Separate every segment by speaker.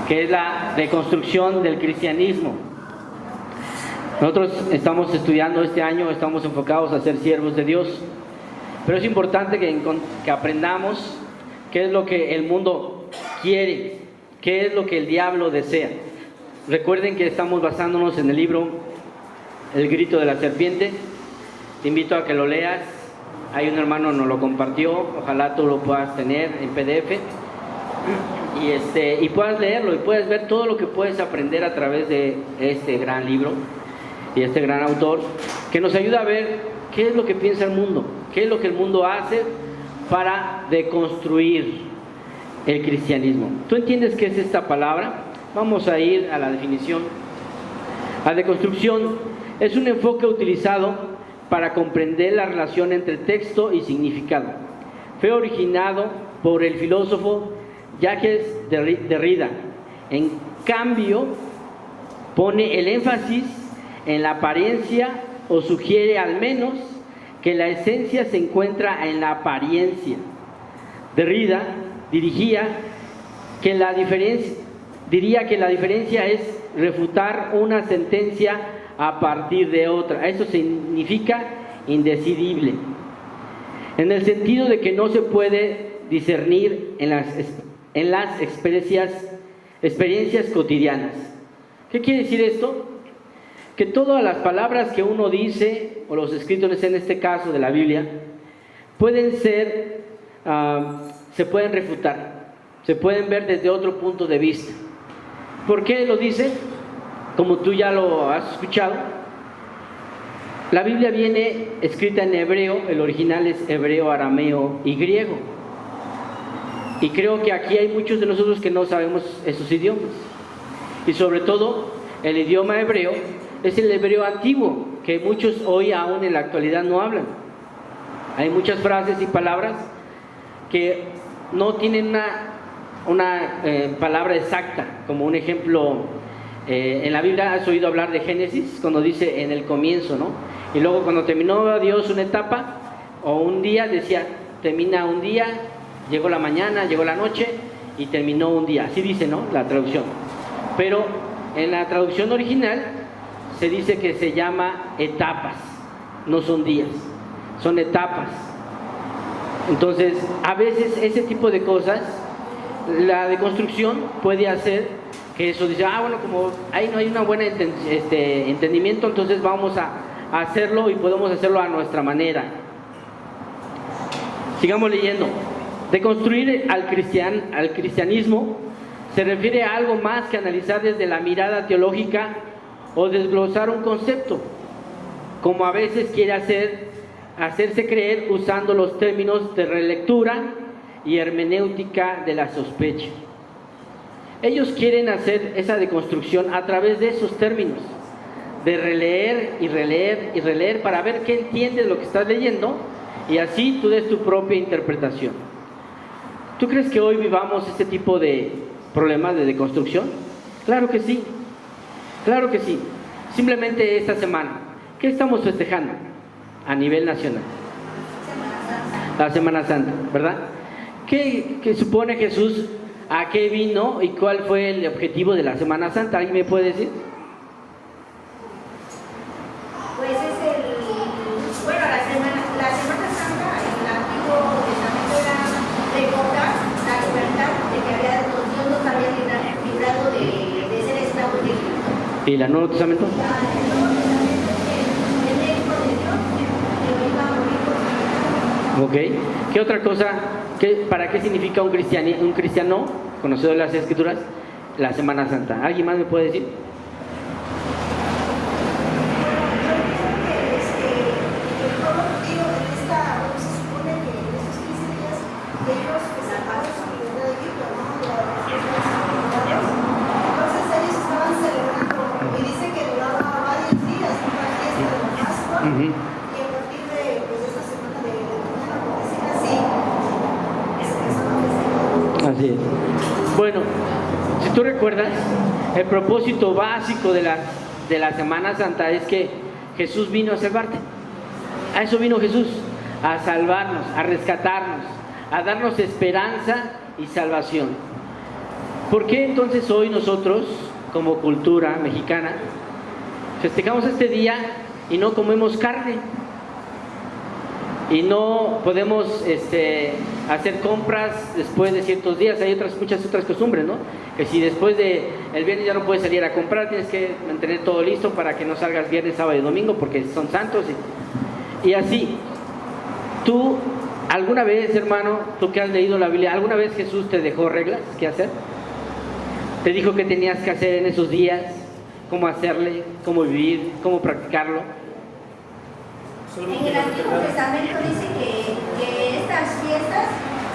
Speaker 1: que es la deconstrucción del cristianismo. Nosotros estamos estudiando este año, estamos enfocados a ser siervos de Dios, pero es importante que aprendamos qué es lo que el mundo quiere, qué es lo que el diablo desea. Recuerden que estamos basándonos en el libro El grito de la serpiente. Te invito a que lo leas. Hay un hermano nos lo compartió, ojalá tú lo puedas tener en PDF y puedas leerlo y puedas ver todo lo que puedes aprender a través de este gran libro y este gran autor, que nos ayuda a ver qué es lo que piensa el mundo, qué es lo que el mundo hace para deconstruir el cristianismo. ¿Tú entiendes qué es esta palabra? Vamos a ir a la definición. La deconstrucción es un enfoque utilizado para comprender la relación entre texto y significado. Fue originado por el filósofo Jacques Derrida. En cambio, pone el énfasis en la apariencia o sugiere al menos que la esencia se encuentra en la apariencia. Derrida diría que la diferencia es refutar una sentencia a partir de otra. Eso significa indecidible, en el sentido de que no se puede discernir en las experiencias cotidianas. ¿Qué quiere decir esto? Que todas las palabras que uno dice, o los escritos en este caso de la Biblia, pueden ser, se pueden refutar, se pueden ver desde otro punto de vista. ¿Por qué lo dice? Como tú ya lo has escuchado, la Biblia viene escrita en hebreo, el original es hebreo, arameo y griego. Y creo que aquí hay muchos de nosotros que no sabemos esos idiomas. Y sobre todo, el idioma hebreo es el hebreo antiguo, que muchos hoy aún en la actualidad no hablan. Hay muchas frases y palabras que no tienen una palabra exacta, como un ejemplo. En la Biblia has oído hablar de Génesis, cuando dice en el comienzo, ¿no? Y luego cuando terminó Dios una etapa o un día, decía, termina un día, llegó la mañana, llegó la noche y terminó un día. Así dice, ¿no? La traducción. Pero en la traducción original se dice que se llama etapas, no son días, son etapas. Entonces, a veces ese tipo de cosas, la deconstrucción puede hacer que eso dice, bueno, como ahí no hay una buena entendimiento, entonces vamos a hacerlo y podemos hacerlo a nuestra manera. Sigamos leyendo. Deconstruir al cristianismo se refiere a algo más que analizar desde la mirada teológica o desglosar un concepto, como a veces quiere hacerse creer usando los términos de relectura y hermenéutica de la sospecha. Ellos quieren hacer esa deconstrucción a través de esos términos, de releer y releer y releer para ver qué entiendes lo que estás leyendo y así tú des tu propia interpretación. ¿Tú crees que hoy vivamos este tipo de problemas de deconstrucción? Claro que sí, claro que sí. Simplemente esta semana, ¿qué estamos festejando a nivel nacional? La Semana Santa, ¿verdad? ¿Qué supone Jesús? ¿A qué vino y cuál fue el objetivo de la Semana Santa? ¿Alguien me puede decir?
Speaker 2: Pues es la Semana Santa en el Antiguo Testamento era recordar la libertad de que Dios nos había librado de ser esclavos de Egipto.
Speaker 1: ¿Y el Nuevo Testamento?
Speaker 2: El Nuevo Testamento es el Hijo de Dios que lo iba a morir por nosotros.
Speaker 1: Ok. ¿Qué otra cosa? ¿Para qué significa un cristiano conocido de las Escrituras la Semana Santa? ¿Alguien más me puede decir? Así es. Bueno, si tú recuerdas, el propósito básico de la Semana Santa es que Jesús vino a salvarte. A eso vino Jesús, a salvarnos, a rescatarnos, a darnos esperanza y salvación. ¿Por qué entonces hoy nosotros, como cultura mexicana, festejamos este día y no comemos carne? Y no podemos hacer compras después de ciertos días. Hay muchas otras costumbres, ¿no? Que si después del viernes ya no puedes salir a comprar, tienes que mantener todo listo para que no salgas viernes, sábado y domingo, porque son santos. Y así, tú, alguna vez, hermano, tú que has leído la Biblia, ¿alguna vez Jesús te dejó reglas? ¿Qué hacer? Te dijo qué tenías que hacer en esos días, cómo hacerle, cómo vivir, cómo practicarlo.
Speaker 2: En el Antiguo Testamento dice que estas fiestas,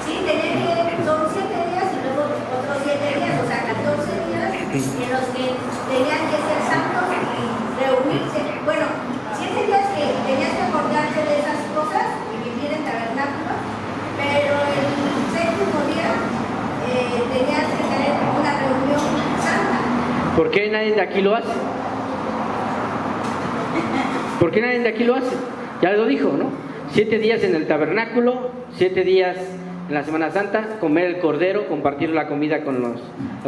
Speaker 2: sí, son 7 días y luego otros 7 días, o sea, 14 días en los que tenían que ser santos y reunirse. Bueno, 7 días que tenías que acordarte de esas cosas y vivir en tabernáculo, pero el 7º día tenías que tener una reunión santa.
Speaker 1: ¿Por qué nadie de aquí lo hace? ¿Por qué nadie de aquí lo hace? Ya lo dijo, ¿no? 7 días en el tabernáculo, 7 días en la Semana Santa, comer el cordero, compartir la comida con los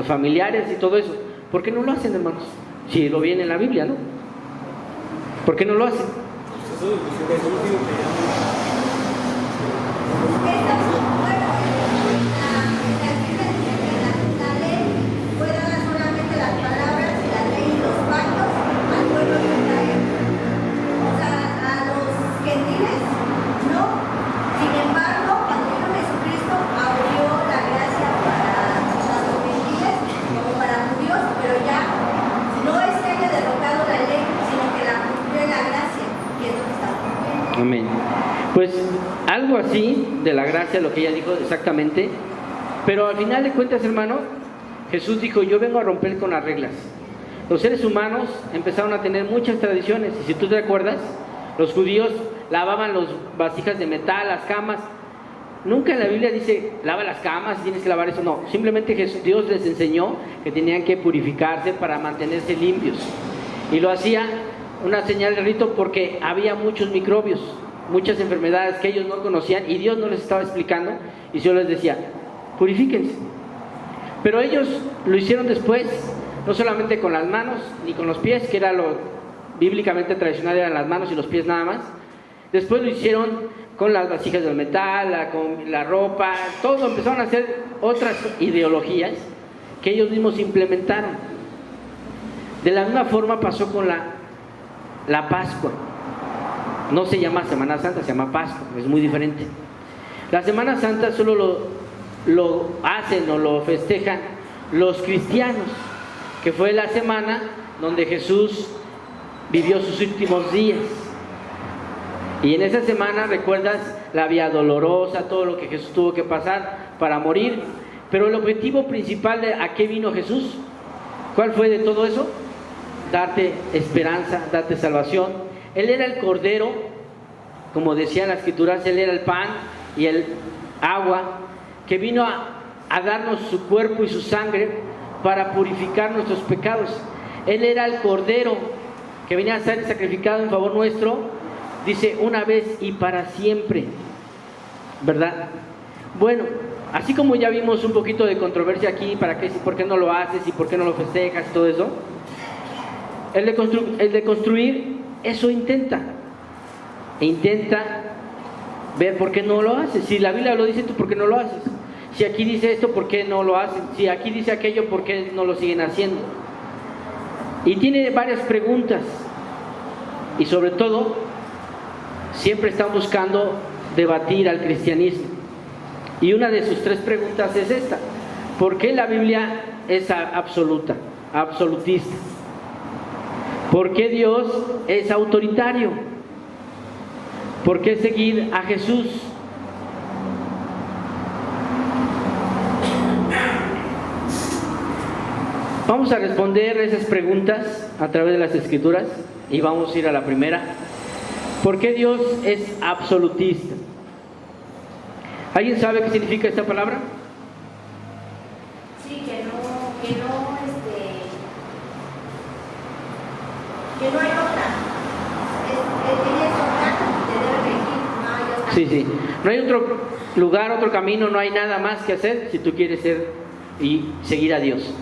Speaker 1: familiares y todo eso. ¿Por qué no lo hacen, hermanos? Si lo viene en la Biblia, ¿no? ¿Por qué no lo hacen? Amén. Pues algo así de la gracia, lo que ella dijo exactamente, pero al final de cuentas, hermano, Jesús dijo: yo vengo a romper con las reglas. Los seres humanos empezaron a tener muchas tradiciones, y si tú te acuerdas, los judíos lavaban las vasijas de metal, las camas. Nunca en la Biblia dice lava las camas, tienes que lavar eso, no. Simplemente Dios les enseñó que tenían que purificarse para mantenerse limpios, y lo hacía una señal de rito porque había muchos microbios, muchas enfermedades que ellos no conocían y Dios no les estaba explicando, y Dios les decía: purifíquense. Pero ellos lo hicieron después, no solamente con las manos ni con los pies, que era lo bíblicamente tradicional, eran las manos y los pies nada más. Después lo hicieron con las vasijas de metal, con la ropa, todo. Empezaron a hacer otras ideologías que ellos mismos implementaron. De la misma forma pasó con la Pascua. No se llama Semana Santa, se llama Pascua, es muy diferente. La Semana Santa solo lo hacen o lo festejan los cristianos, que fue la semana donde Jesús vivió sus últimos días. Y en esa semana, recuerdas la vía dolorosa, todo lo que Jesús tuvo que pasar para morir. Pero el objetivo principal de a qué vino Jesús, ¿cuál fue de todo eso? Darte esperanza, darte salvación. Él era el cordero, como decían las escrituras, Él era el pan y el agua, que vino a darnos su cuerpo y su sangre para purificar nuestros pecados. Él era el cordero que venía a ser sacrificado en favor nuestro, dice, una vez y para siempre, ¿verdad? Bueno, así como ya vimos un poquito de controversia aquí, ¿por qué no lo haces y por qué no lo festejas y todo eso? El de construir, eso intenta ver por qué no lo haces. Si la Biblia lo dice, ¿tú por qué no lo haces? Si aquí dice esto, ¿por qué no lo hacen? Si aquí dice aquello, ¿por qué no lo siguen haciendo? Y tiene varias preguntas, y sobre todo siempre están buscando debatir al cristianismo. Y una de sus 3 preguntas es esta: ¿por qué la Biblia es absolutista? ¿Por qué Dios es autoritario? ¿Por qué seguir a Jesús? Vamos a responder esas preguntas a través de las Escrituras, y vamos a ir a la primera. ¿Por qué Dios es absolutista? ¿Alguien sabe qué significa esta palabra?
Speaker 2: Sí, que no hay otra. Tienes otra, te debe regir, no hay otra.
Speaker 1: Sí. No hay otro lugar, otro camino, no hay nada más que hacer si tú quieres ser y seguir a Dios.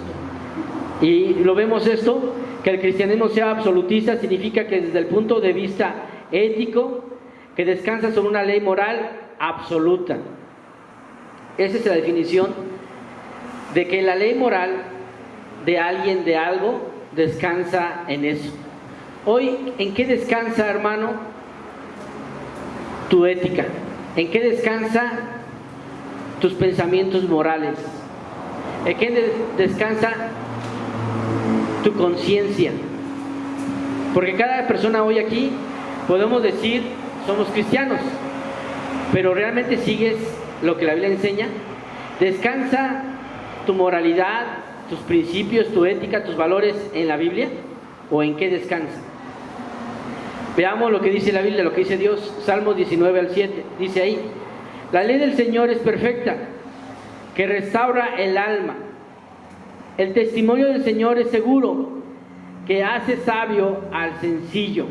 Speaker 1: Y lo vemos esto, que el cristianismo sea absolutista significa que desde el punto de vista ético, que descansa sobre una ley moral absoluta. Esa es la definición de que la ley moral de alguien, de algo, descansa en eso. Hoy, ¿en qué descansa, hermano, tu ética? ¿En qué descansa tus pensamientos morales? ¿En qué descansa tu conciencia? Porque cada persona hoy aquí podemos decir somos cristianos, pero ¿realmente sigues lo que la Biblia enseña? ¿Descansa tu moralidad, tus principios, tu ética, tus valores en la Biblia? ¿O en qué descansa? Veamos lo que dice la Biblia, lo que dice Dios. Salmos 19:7, dice ahí: la ley del Señor es perfecta, que restaura el alma. El testimonio del Señor es seguro, que hace sabio al sencillo.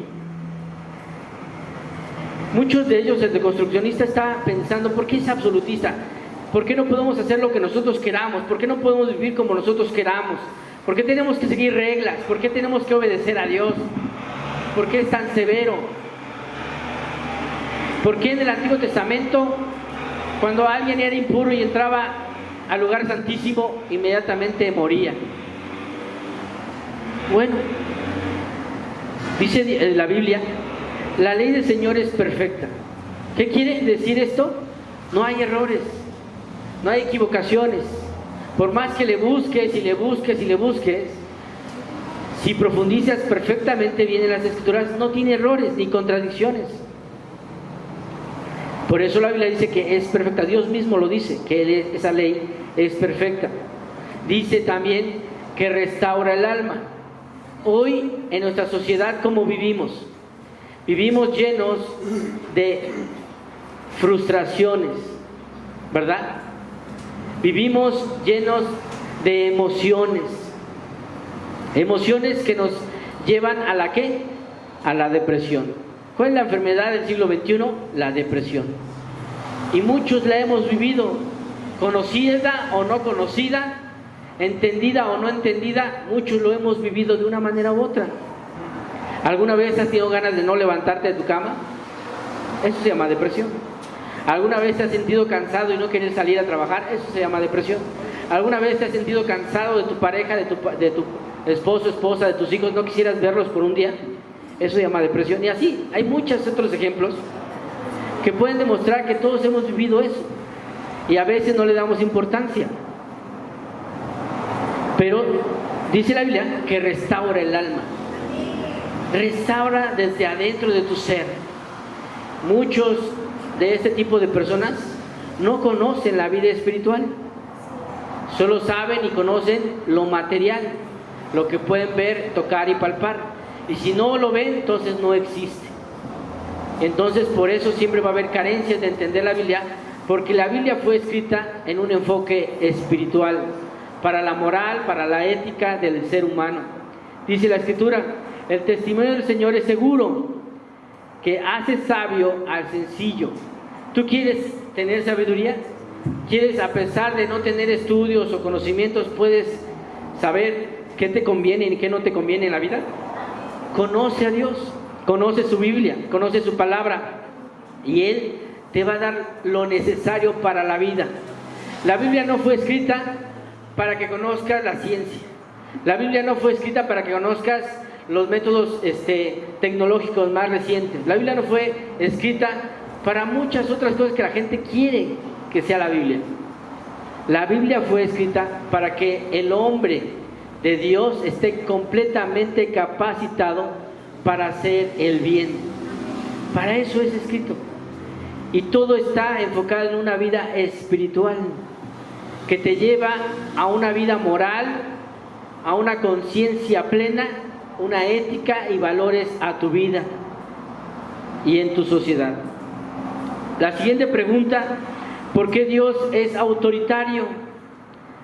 Speaker 1: Muchos de ellos, el deconstruccionista está pensando: ¿por qué es absolutista? ¿Por qué no podemos hacer lo que nosotros queramos? ¿Por qué no podemos vivir como nosotros queramos? ¿Por qué tenemos que seguir reglas? ¿Por qué tenemos que obedecer a Dios? ¿Por qué es tan severo? ¿Por qué en el Antiguo Testamento, cuando alguien era impuro y entraba al lugar santísimo, inmediatamente moría? Bueno, dice la Biblia, la ley del Señor es perfecta. ¿Qué quiere decir esto? No hay errores, no hay equivocaciones. Por más que le busques y le busques y le busques, si profundizas perfectamente bien en las Escrituras, no tiene errores ni contradicciones. Por eso la Biblia dice que es perfecta. Dios mismo lo dice, que esa ley es perfecta. Dice también que restaura el alma. Hoy en nuestra sociedad, ¿cómo vivimos? Vivimos llenos de frustraciones, ¿verdad? Vivimos llenos de emociones. Emociones que nos llevan a la ¿qué? A la depresión. ¿Cuál es la enfermedad del siglo XXI? La depresión. Y muchos la hemos vivido, conocida o no conocida, entendida o no entendida, muchos lo hemos vivido de una manera u otra. ¿Alguna vez has tenido ganas de no levantarte de tu cama? Eso se llama depresión. ¿Alguna vez te has sentido cansado y no querer salir a trabajar? Eso se llama depresión. ¿Alguna vez te has sentido cansado de tu pareja, de tu esposo, esposa, de tus hijos, no quisieras verlos por un día? Eso se llama depresión. Y así, hay muchos otros ejemplos que pueden demostrar que todos hemos vivido eso. Y a veces no le damos importancia. Pero dice la Biblia que restaura el alma. Restaura desde adentro de tu ser. Muchos de este tipo de personas no conocen la vida espiritual. Solo saben y conocen lo material, lo que pueden ver, tocar y palpar. Y si no lo ven, entonces no existe. Entonces por eso siempre va a haber carencias de entender la Biblia, porque la Biblia fue escrita en un enfoque espiritual, para la moral, para la ética del ser humano. Dice la Escritura: el testimonio del Señor es seguro, que hace sabio al sencillo. ¿Tú quieres tener sabiduría? ¿Quieres, a pesar de no tener estudios o conocimientos, puedes saber qué te conviene y qué no te conviene en la vida? Conoce a Dios, conoce su Biblia, conoce su palabra, y Él te va a dar lo necesario para la vida. La Biblia no fue escrita para que conozcas la ciencia. La Biblia no fue escrita para que conozcas los métodos tecnológicos más recientes. La Biblia no fue escrita para muchas otras cosas que la gente quiere que sea la Biblia. La Biblia fue escrita para que el hombre de Dios esté completamente capacitado para hacer el bien. Para eso es escrito. Y todo está enfocado en una vida espiritual que te lleva a una vida moral, a una conciencia plena, una ética y valores a tu vida y en tu sociedad. La siguiente pregunta: ¿por qué Dios es autoritario?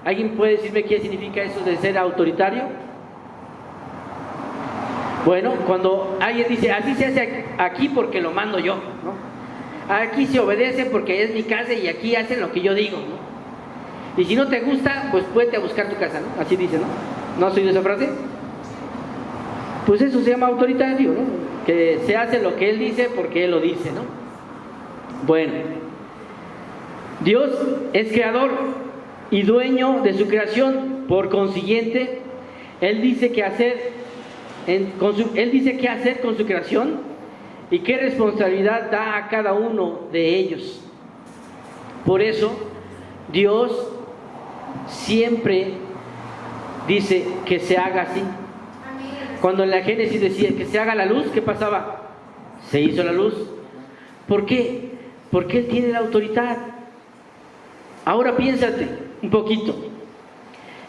Speaker 1: ¿Alguien puede decirme qué significa eso de ser autoritario? Bueno, cuando alguien dice, así se hace aquí porque lo mando yo, ¿no? Aquí se obedece porque es mi casa y aquí hacen lo que yo digo, ¿no? Y si no te gusta, pues vete a buscar tu casa, ¿no? Así dice, ¿no? ¿No has oído esa frase? Pues eso se llama autoritario, ¿no? Que se hace lo que Él dice porque Él lo dice, ¿no? Bueno, Dios es creador y dueño de su creación. Por consiguiente, Él dice qué hacer con su creación y qué responsabilidad da a cada uno de ellos. Por eso, Dios siempre dice que se haga así. Cuando en la Génesis decía que se haga la luz, ¿qué pasaba? Se hizo la luz. ¿Por qué? Porque Él tiene la autoridad. Ahora piénsate un poquito.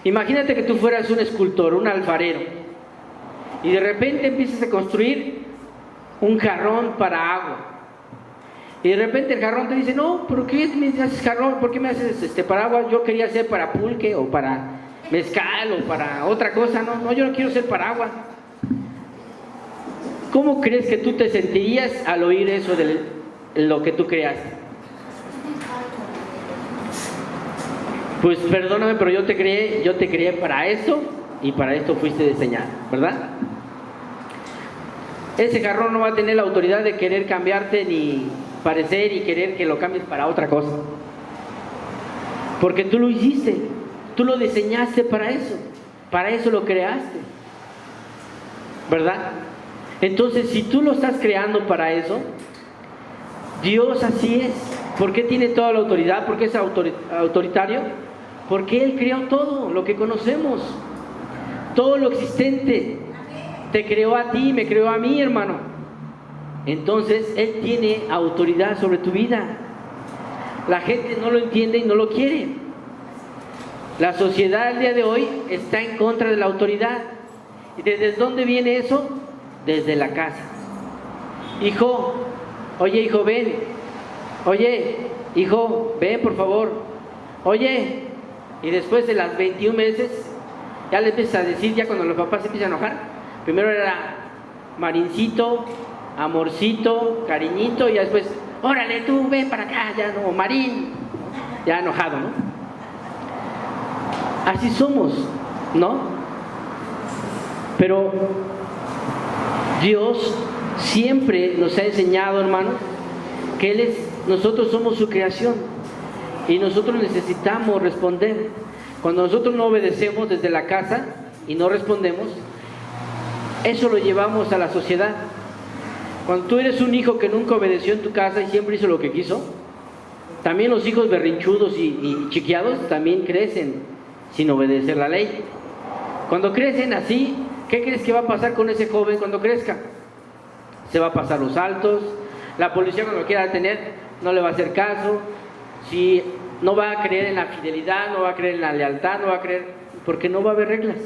Speaker 1: Imagínate que tú fueras un escultor, un alfarero, y de repente empiezas a construir un jarrón para agua. Y de repente el jarrón te dice, no, ¿por qué me haces jarrón? ¿Por qué me haces para agua? Yo quería hacer para pulque o para mezcal o para otra cosa. No, yo no quiero ser para agua. ¿Cómo crees que tú te sentirías al oír eso de lo que tú creaste? Pues perdóname, pero yo te creé para esto y para esto fuiste diseñado, ¿verdad? Ese jarrón no va a tener la autoridad de querer cambiarte ni parecer y querer que lo cambies para otra cosa. Porque tú lo hiciste, tú lo diseñaste para eso lo creaste, ¿verdad? Entonces, si tú lo estás creando para eso, Dios así es. ¿Por qué tiene toda la autoridad? ¿Por qué es autoritario? Porque Él creó todo lo que conocemos, todo lo existente. Te creó a ti, me creó a mí, hermano. Entonces, Él tiene autoridad sobre tu vida. La gente no lo entiende y no lo quiere. La sociedad al día de hoy está en contra de la autoridad. ¿Y desde dónde viene eso? Desde la casa. Hijo, oye, hijo, ven. Oye, hijo, ven, por favor. Oye. Y después de las 21 veces, ya le empiezas a decir, ya cuando los papás se empiezan a enojar, primero era Marincito, amorcito, cariñito, y ya después, órale, tú, ven para acá, ya no, Marín, ya enojado, ¿no? Así somos, ¿no? Pero Dios siempre nos ha enseñado, hermanos, que nosotros somos su creación. Y nosotros necesitamos responder. Cuando nosotros no obedecemos desde la casa y no respondemos, eso lo llevamos a la sociedad. Cuando tú eres un hijo que nunca obedeció en tu casa y siempre hizo lo que quiso, también los hijos berrinchudos y chiquiados también crecen sin obedecer la ley. Cuando crecen así, ¿qué crees que va a pasar con ese joven cuando crezca? Se va a pasar los altos, la policía cuando lo quiera detener no le va a hacer caso. Si no va a creer en la fidelidad, no va a creer en la lealtad, no va a creer, porque no va a haber reglas.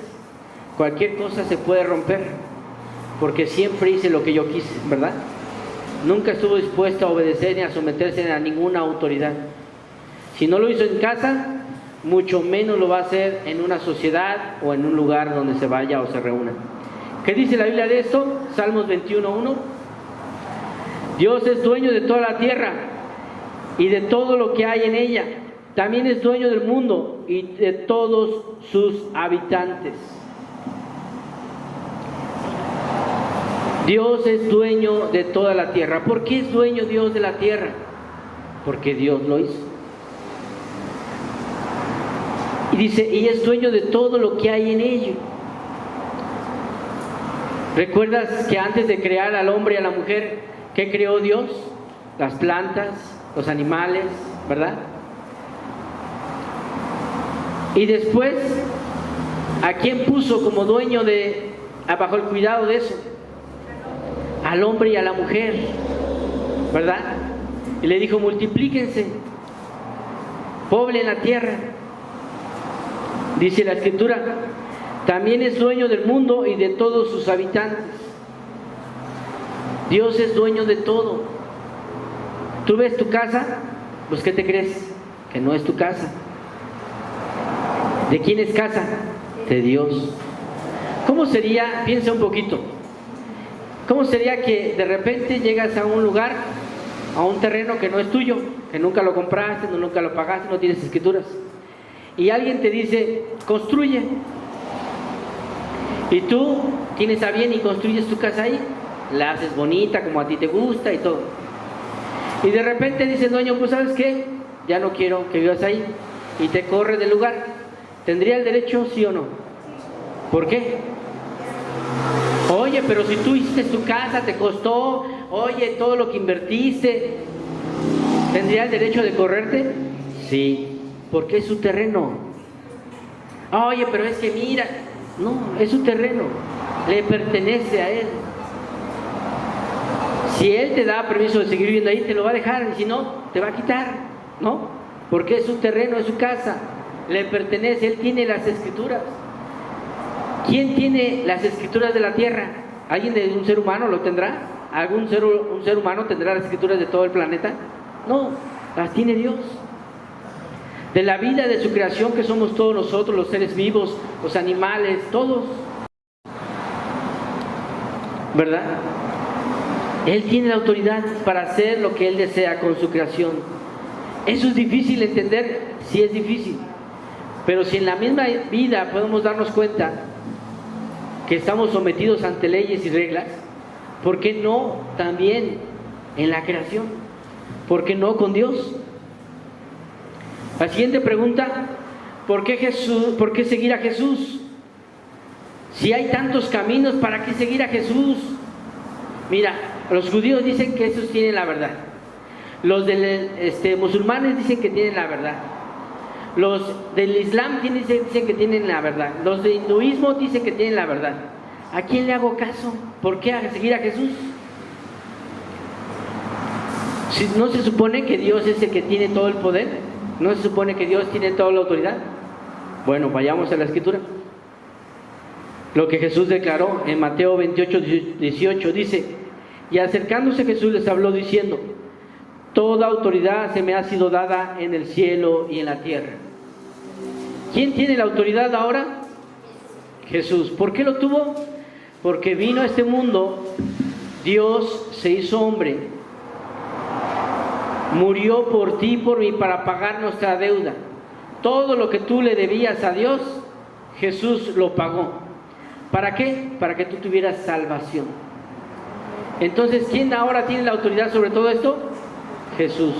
Speaker 1: Cualquier cosa se puede romper, porque siempre hice lo que yo quise, ¿verdad? Nunca estuvo dispuesto a obedecer ni a someterse a ninguna autoridad. Si no lo hizo en casa, mucho menos lo va a hacer en una sociedad o en un lugar donde se vaya o se reúna. ¿Qué dice la Biblia de esto? Salmos 21:1. Dios es dueño de toda la tierra y de todo lo que hay en ella. También es dueño del mundo y de todos sus habitantes. Dios es dueño de toda la tierra. ¿Por qué es dueño Dios de la tierra? Porque Dios lo hizo. Y dice, y es dueño de todo lo que hay en ello. ¿Recuerdas que antes de crear al hombre y a la mujer, qué creó Dios? Las plantas, los animales, ¿verdad? Y después, ¿a quién puso como dueño bajo el cuidado de eso? Al hombre y a la mujer, ¿verdad? Y le dijo, multiplíquense, poblen la tierra. Dice la Escritura, también es dueño del mundo y de todos sus habitantes. Dios es dueño de todo. ¿Tú ves tu casa? Pues ¿qué te crees? Que no es tu casa. ¿De quién es casa? De Dios. ¿Cómo sería? Piensa un poquito. ¿Cómo sería que de repente llegas a un lugar, a un terreno que no es tuyo, que nunca lo compraste, nunca lo pagaste, no tienes escrituras? y alguien te dice, construye. Y tú tienes a bien y construyes tu casa ahí, la haces bonita como a ti te gusta y todo. Y de repente dice el dueño, pues ¿sabes qué? Ya no quiero que vivas ahí, y te corre del lugar. ¿Tendría el derecho, sí o no? ¿Por qué? Oye, pero si tú hiciste tu casa, te costó, oye, todo lo que invertiste, ¿tendría el derecho de correrte? Sí, porque es su terreno. Oye, pero es que mira, no, es su terreno, le pertenece a él. Si él te da permiso de seguir viviendo ahí, te lo va a dejar, y si no, te va a quitar, ¿no? Porque es su terreno, es su casa, le pertenece, él tiene las escrituras. ¿Quién tiene las escrituras de la tierra? ¿Alguien de un ser humano lo tendrá? ¿Un ser humano tendrá las escrituras de todo el planeta? No, las tiene Dios. De la vida de su creación, que somos todos nosotros, los seres vivos, los animales, todos, ¿verdad? Él tiene la autoridad para hacer lo que Él desea con su creación. Eso es difícil de entender, sí es difícil. Pero si en la misma vida podemos darnos cuenta que estamos sometidos ante leyes y reglas, ¿por qué no también en la creación? ¿Por qué no con Dios? La siguiente pregunta, ¿por qué seguir a Jesús? Si hay tantos caminos, ¿para qué seguir a Jesús? Mira, los judíos dicen que esos tienen la verdad. Los musulmanes dicen que tienen la verdad. Los del Islam dicen que tienen la verdad. Los del hinduismo dicen que tienen la verdad. ¿A quién le hago caso? ¿Por qué seguir a Jesús? Si ¿no se supone que Dios es el que tiene todo el poder? ¿No se supone que Dios tiene toda la autoridad? Bueno, vayamos a la Escritura. Lo que Jesús declaró en Mateo 28, 18 dice: y acercándose Jesús les habló diciendo: toda autoridad se me ha sido dada en el cielo y en la tierra. ¿Quién tiene la autoridad ahora? Jesús. ¿Por qué lo tuvo? Porque vino a este mundo, Dios se hizo hombre, murió por ti y por mí para pagar nuestra deuda. Todo lo que tú le debías a Dios, Jesús lo pagó. ¿Para qué? Para que tú tuvieras salvación. Entonces, ¿quién ahora tiene la autoridad sobre todo esto? Jesús.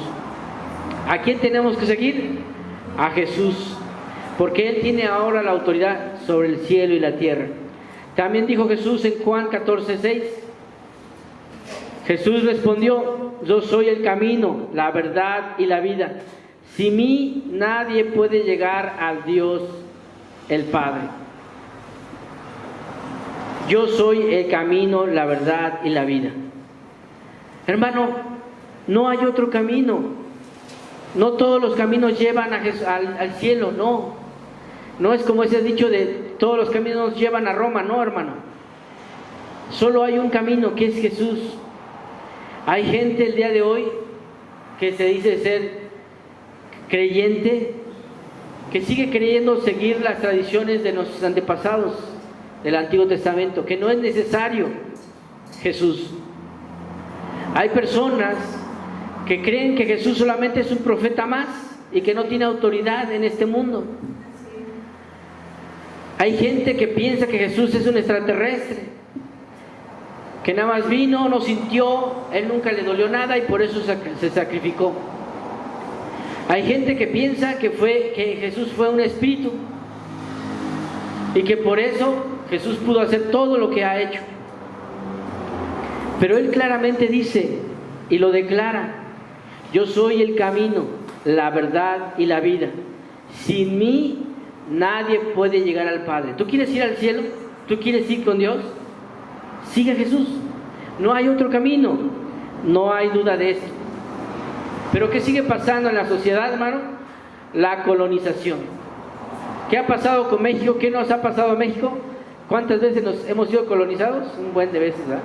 Speaker 1: ¿A quién tenemos que seguir? A Jesús, porque Él tiene ahora la autoridad sobre el cielo y la tierra. También dijo Jesús en Juan 14:6. Jesús respondió: yo soy el camino, la verdad y la vida. Sin mí nadie puede llegar al Dios el Padre. Yo soy el camino, la verdad y la vida. Hermano, no hay otro camino. No todos los caminos llevan al cielo, no. No es como ese dicho de todos los caminos llevan a Roma, no, hermano. Solo hay un camino, que es Jesús. Hay gente el día de hoy que se dice ser creyente, que sigue creyendo seguir las tradiciones de nuestros antepasados del Antiguo Testamento, que no es necesario Jesús. Hay personas que creen que Jesús solamente es un profeta más y que no tiene autoridad en este mundo. Hay gente que piensa que Jesús es un extraterrestre, que nada más vino, no sintió, Él nunca le dolió nada y por eso se sacrificó. Hay gente que piensa que Jesús fue un espíritu y que por eso Jesús pudo hacer todo lo que ha hecho. Pero Él claramente dice y lo declara: yo soy el camino, la verdad y la vida. Sin mí nadie puede llegar al Padre. ¿Tú quieres ir al cielo? ¿Tú quieres ir con Dios? Sigue a Jesús. No hay otro camino. No hay duda de esto. Pero ¿qué sigue pasando en la sociedad, hermano? La colonización. ¿Qué ha pasado con México? ¿Qué nos ha pasado a México? ¿Cuántas veces hemos sido colonizados? Un buen de veces, ¿verdad?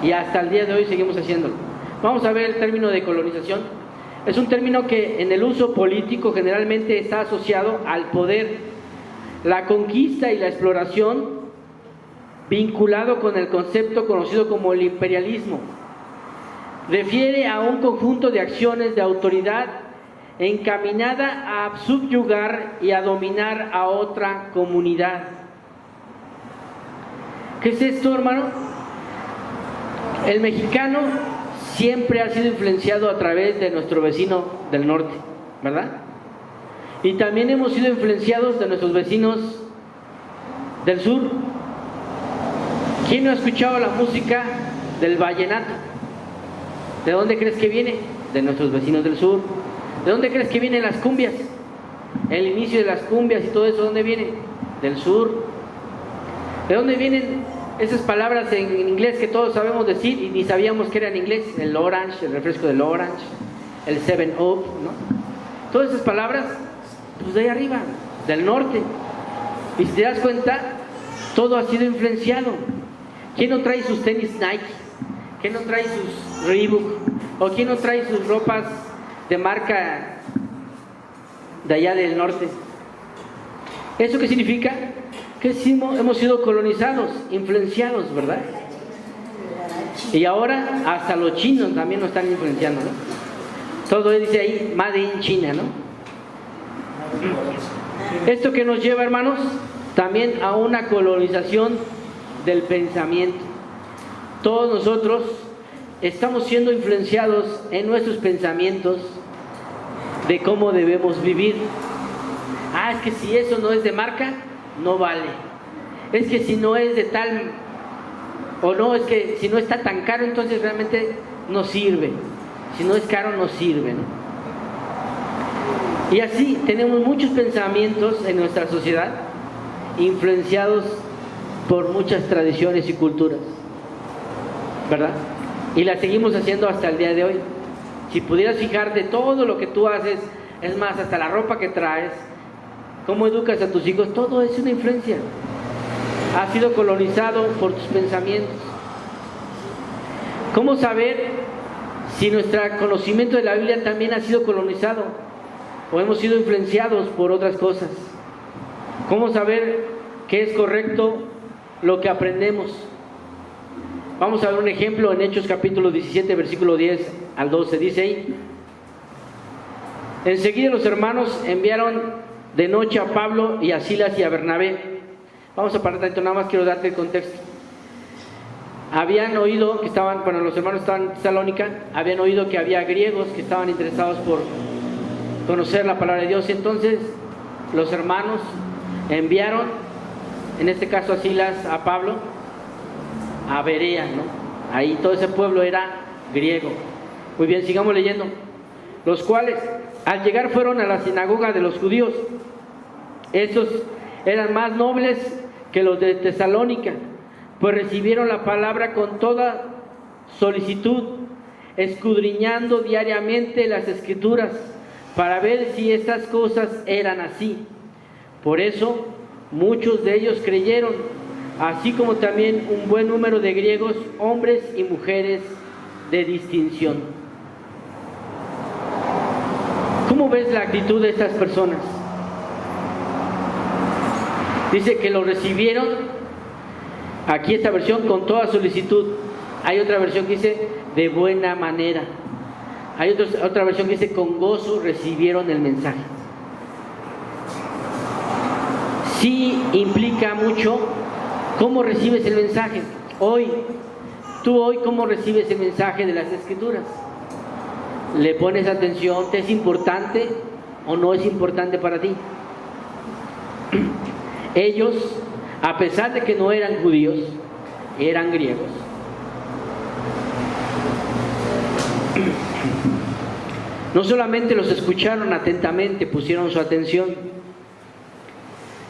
Speaker 1: Y hasta el día de hoy seguimos haciéndolo. Vamos a ver el término de colonización. Es un término que en el uso político generalmente está asociado al poder, la conquista y la exploración, vinculado con el concepto conocido como el imperialismo. Refiere a un conjunto de acciones de autoridad encaminada a subyugar y a dominar a otra comunidad. ¿Qué es esto, hermano? El mexicano siempre ha sido influenciado a través de nuestro vecino del norte, ¿verdad? Y también hemos sido influenciados de nuestros vecinos del sur. ¿Quién no ha escuchado la música del vallenato? ¿De dónde crees que viene? De nuestros vecinos del sur. ¿De dónde crees que vienen las cumbias? El inicio de las cumbias y todo eso, ¿de dónde viene? Del sur. ¿De dónde vienen esas palabras en inglés que todos sabemos decir y ni sabíamos que eran en inglés? El orange, el refresco del orange, el 7-Up, ¿no? Todas esas palabras, pues de ahí arriba, del norte. Y si te das cuenta, todo ha sido influenciado. ¿Quién no trae sus tenis Nike? ¿Quién no trae sus Reebok? ¿O quién no trae sus ropas de marca de allá del norte? ¿Eso qué significa? Que hemos sido colonizados, influenciados, ¿verdad? Y ahora hasta los chinos también nos están influenciando, ¿no? Todo dice ahí, Made in China, ¿no? Esto que nos lleva, hermanos, también a una colonización del pensamiento. Todos nosotros estamos siendo influenciados en nuestros pensamientos de cómo debemos vivir. Ah, es que si eso no es de marca, no vale. Es que si no es de tal, o no, es que si no está tan caro, entonces realmente no sirve. Si no es caro, no sirve, ¿no? Y así tenemos muchos pensamientos en nuestra sociedad influenciados por muchas tradiciones y culturas, ¿verdad? Y las seguimos haciendo hasta el día de hoy. Si pudieras fijarte todo lo que tú haces, es más, hasta la ropa que traes, cómo educas a tus hijos, todo es una influencia. Ha sido colonizado por tus pensamientos. ¿Cómo saber si nuestro conocimiento de la Biblia también ha sido colonizado o hemos sido influenciados por otras cosas? ¿Cómo saber que es correcto lo que aprendemos? Vamos a ver un ejemplo en Hechos capítulo 17, versículo 10 al 12. Dice ahí: enseguida los hermanos enviaron de noche a Pablo y a Silas y a Bernabé. Vamos a parar tanto, nada más quiero darte el contexto. Habían oído que estaban, bueno, los hermanos estaban en Tesalónica, habían oído que había griegos que estaban interesados por conocer la palabra de Dios. Entonces los hermanos enviaron, en este caso a Silas, a Pablo, a Berea, ¿no? Ahí todo ese pueblo era griego. Muy bien, sigamos leyendo. Los cuales al llegar fueron a la sinagoga de los judíos. Estos eran más nobles que los de Tesalónica, pues recibieron la palabra con toda solicitud, escudriñando diariamente las escrituras para ver si estas cosas eran así. Por eso muchos de ellos creyeron, así como también un buen número de griegos, hombres y mujeres de distinción. ¿Cómo ves la actitud de estas personas? Dice que lo recibieron, aquí esta versión, con toda solicitud. Hay otra versión que dice de buena manera. Hay otra versión que dice con gozo recibieron el mensaje. Sí implica mucho cómo recibes el mensaje. Tú hoy cómo recibes el mensaje de las Escrituras. ¿Le pones atención? ¿Te es importante o no es importante para ti? Ellos, a pesar de que no eran judíos, eran griegos. No solamente los escucharon atentamente, pusieron su atención,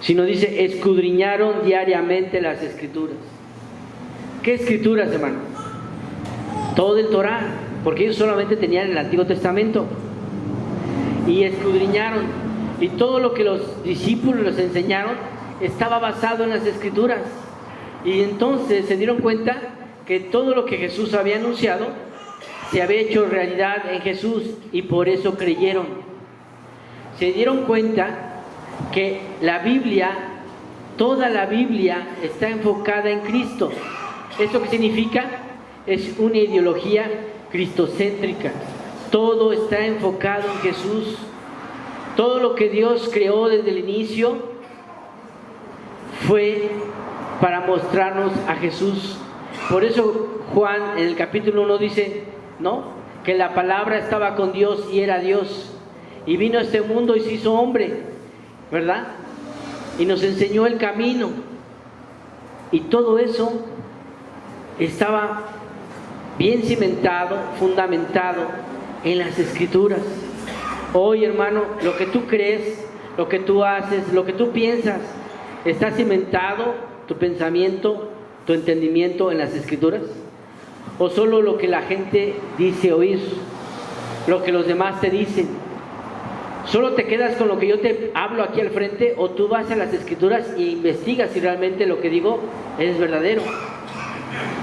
Speaker 1: sino dice, escudriñaron diariamente las Escrituras. ¿Qué Escrituras, hermano? Todo el Torá, porque ellos solamente tenían el Antiguo Testamento. Y escudriñaron, y todo lo que los discípulos les enseñaron estaba basado en las Escrituras. Y entonces se dieron cuenta que todo lo que Jesús había anunciado se había hecho realidad en Jesús, y por eso creyeron. Se dieron cuenta que la Biblia, toda la Biblia está enfocada en Cristo. ¿Esto qué significa? Es una ideología cristocéntrica. Todo está enfocado en Jesús. Todo lo que Dios creó desde el inicio fue para mostrarnos a Jesús. Por eso Juan en el capítulo 1 dice, ¿no?, que la palabra estaba con Dios y era Dios. Y vino a este mundo y se hizo hombre, ¿verdad? Y nos enseñó el camino. Y todo eso estaba bien cimentado, fundamentado en las Escrituras. Hoy, hermano, lo que tú crees, lo que tú haces, lo que tú piensas, ¿está cimentado tu pensamiento, tu entendimiento en las Escrituras? ¿O solo lo que la gente dice oír, lo que los demás te dicen? ¿Solo te quedas con lo que yo te hablo aquí al frente, o tú vas a las Escrituras e investigas si realmente lo que digo es verdadero?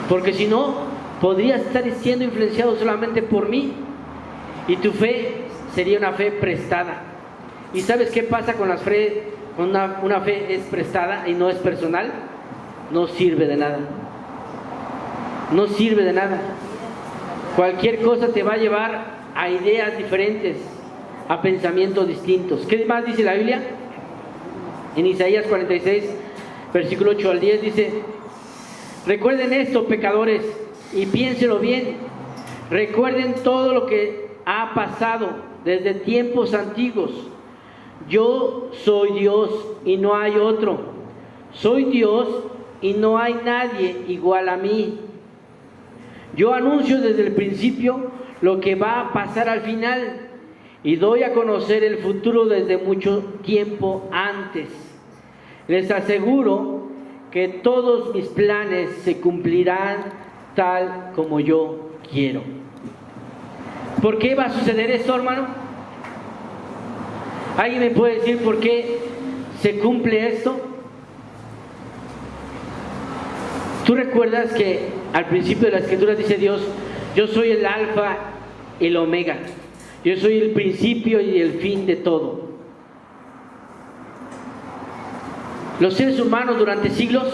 Speaker 1: Porque si no, podrías estar siendo influenciado solamente por mí, y tu fe sería una fe prestada. ¿Y sabes qué pasa con las fe? Una fe es prestada y no es personal. No sirve de nada. No sirve de nada. Cualquier cosa te va a llevar a ideas diferentes, a pensamientos distintos. ¿Qué más dice la Biblia? En Isaías 46, versículo 8 al 10 dice: recuerden esto, pecadores, y piénselo bien. Recuerden todo lo que ha pasado desde tiempos antiguos. Yo soy Dios y no hay otro. Soy Dios y no hay nadie igual a mí. Yo anuncio desde el principio lo que va a pasar al final, y doy a conocer el futuro desde mucho tiempo antes. Les aseguro que todos mis planes se cumplirán tal como yo quiero. ¿Por qué va a suceder esto, hermano? ¿Alguien me puede decir por qué se cumple esto? ¿Tú recuerdas que al principio de la Escritura dice Dios: yo soy el alfa y el omega, yo soy el principio y el fin de todo? Los seres humanos durante siglos,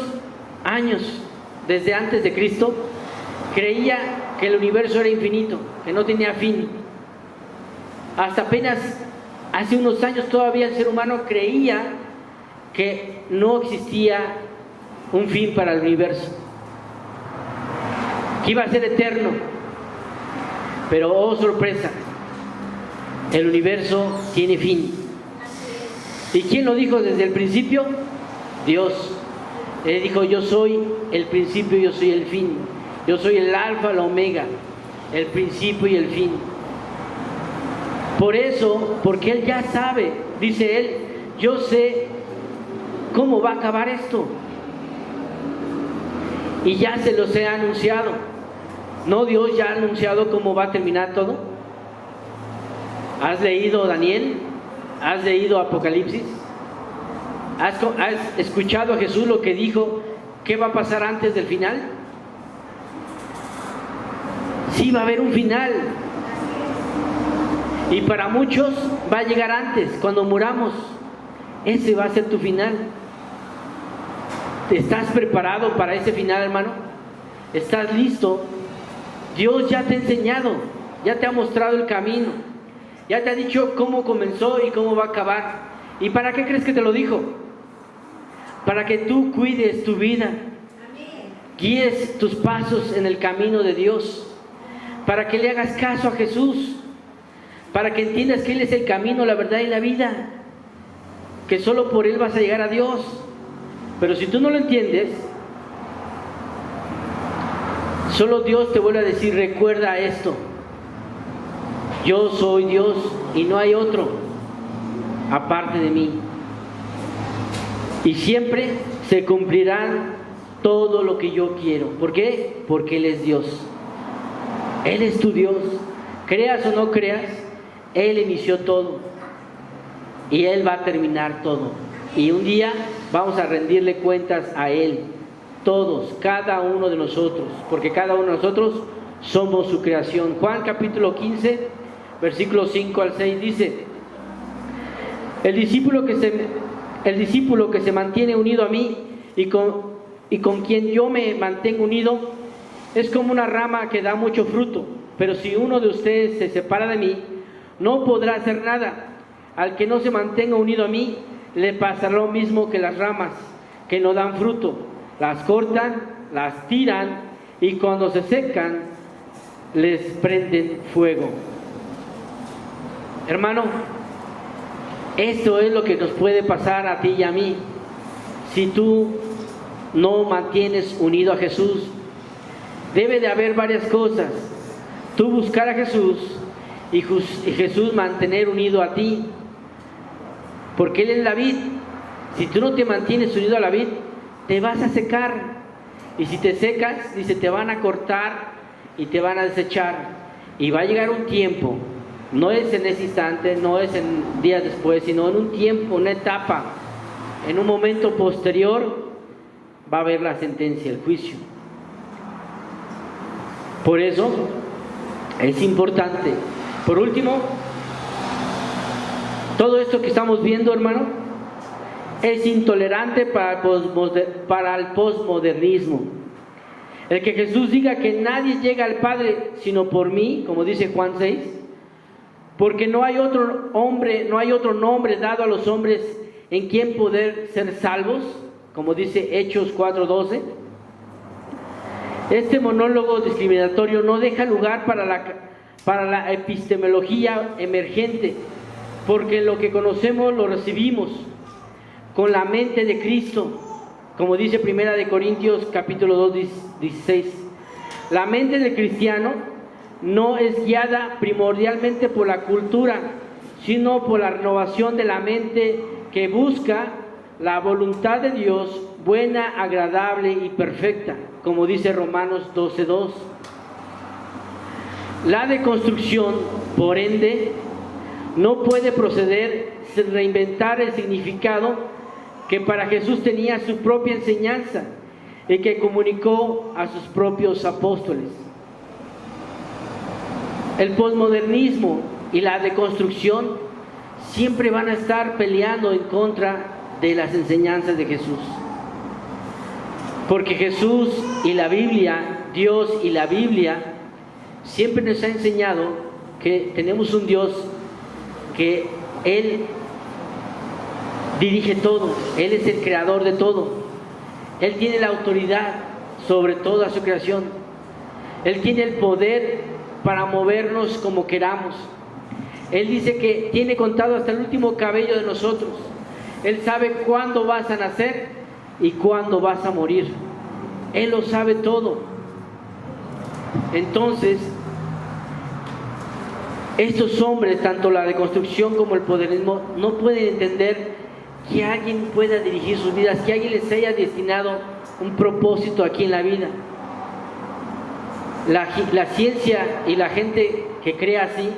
Speaker 1: años, desde antes de Cristo, creía que el universo era infinito, que no tenía fin. Hasta apenas hace unos años todavía el ser humano creía que no existía un fin para el universo, que iba a ser eterno. Pero oh sorpresa, el universo tiene fin. ¿Y quién lo dijo desde el principio? Dios. Él dijo: yo soy el principio, yo soy el fin. Yo soy el alfa, la omega, el principio y el fin. Por eso, porque Él ya sabe, dice Él: yo sé cómo va a acabar esto, y ya se los he anunciado. ¿No Dios ya ha anunciado cómo va a terminar todo? ¿Has leído Daniel? ¿Has leído Apocalipsis? ¿Has escuchado a Jesús lo que dijo? ¿Qué va a pasar antes del final? Sí, va a haber un final. Y para muchos va a llegar antes, cuando muramos. Ese va a ser tu final. ¿Estás preparado para ese final, hermano? ¿Estás listo? Dios ya te ha enseñado, ya te ha mostrado el camino, ya te ha dicho cómo comenzó y cómo va a acabar. ¿Y para qué crees que te lo dijo? Para que tú cuides tu vida, guíes tus pasos en el camino de Dios, para que le hagas caso a Jesús, para que entiendas que Él es el camino, la verdad y la vida, que solo por Él vas a llegar a Dios. Pero si tú no lo entiendes, solo Dios te vuelve a decir: recuerda esto, yo soy Dios y no hay otro aparte de mí. Y siempre se cumplirán todo lo que yo quiero. ¿Por qué? Porque Él es Dios. Él es tu Dios. Creas o no creas, Él inició todo y Él va a terminar todo. Y un día vamos a rendirle cuentas a Él, todos, cada uno de nosotros, porque cada uno de nosotros somos su creación. Juan capítulo 15, versículos 5 al 6 dice: el discípulo que se mantiene unido a mí y con quien yo me mantengo unido es como una rama que da mucho fruto, pero si uno de ustedes se separa de mí, no podrá hacer nada. al que no se mantenga unido a mí, le pasará lo mismo que las ramas que no dan fruto. Las cortan, las tiran y cuando se secan, les prenden fuego. Hermano, esto es lo que nos puede pasar a ti y a mí si tú no mantienes unido a Jesús. Debe de haber varias cosas: tú buscar a Jesús y Jesús mantener unido a ti, porque Él es la vid. Si tú no te mantienes unido a la vid, te vas a secar, y si te secas, dice, te van a cortar y te van a desechar, y va a llegar un tiempo, no es en ese instante, no es en días después, sino en un tiempo, una etapa, en un momento posterior va a haber la sentencia, el juicio. Por eso es importante. Por último, todo esto que estamos viendo, hermano, es intolerante para el posmodernismo. El que Jesús diga que nadie llega al Padre sino por mí, como dice Juan 6, porque no hay otro nombre dado a los hombres en quien poder ser salvos, como dice Hechos 4:12. Este monólogo discriminatorio no deja lugar para la epistemología emergente, porque lo que conocemos lo recibimos con la mente de Cristo, como dice 1 Corintios capítulo 2, 16. La mente del cristiano no es guiada primordialmente por la cultura, sino por la renovación de la mente que busca la voluntad de Dios, buena, agradable y perfecta, como dice Romanos 12:2. La deconstrucción, por ende, no puede proceder sin reinventar el significado que para Jesús tenía su propia enseñanza y que comunicó a sus propios apóstoles. El posmodernismo y la deconstrucción siempre van a estar peleando en contra de las enseñanzas de Jesús, porque Jesús y la Biblia, Dios y la Biblia, siempre nos ha enseñado que tenemos un Dios que Él dirige todo, Él es el creador de todo, Él tiene la autoridad sobre toda su creación, Él tiene el poder para movernos como queramos. Él dice que tiene contado hasta el último cabello de nosotros. Él sabe cuándo vas a nacer y cuándo vas a morir. Él lo sabe todo. Entonces, estos hombres, tanto la deconstrucción como el posmodernismo, no pueden entender que alguien pueda dirigir sus vidas, que alguien les haya destinado un propósito aquí en la vida. La ciencia y la gente que cree así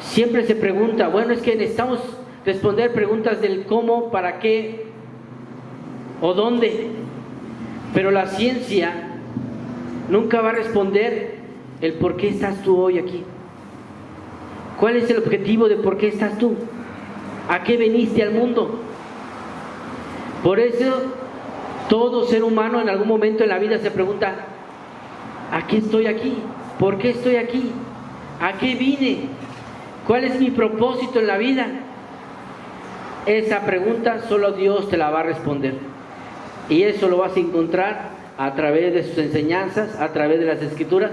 Speaker 1: siempre se pregunta, bueno, es que necesitamos responder preguntas del cómo, para qué o dónde, pero la ciencia nunca va a responder el por qué estás tú hoy aquí. ¿Cuál es el objetivo de por qué estás tú? ¿A qué viniste al mundo? Por eso todo ser humano en algún momento en la vida se pregunta, ¿a qué estoy aquí? ¿Por qué estoy aquí? ¿A qué vine? ¿Cuál es mi propósito en la vida? Esa pregunta solo Dios te la va a responder. Y eso lo vas a encontrar a través de sus enseñanzas, a través de las Escrituras,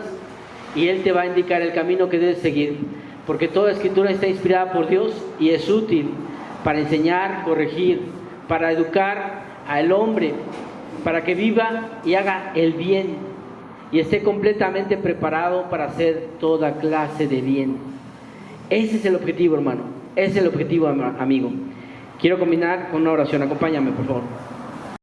Speaker 1: y Él te va a indicar el camino que debes seguir. Porque toda Escritura está inspirada por Dios y es útil para enseñar, corregir, para educar al hombre, para que viva y haga el bien y esté completamente preparado para hacer toda clase de bien. Ese es el objetivo, hermano. Ese es el objetivo, amigo. Quiero combinar con una oración. Acompáñame, por favor.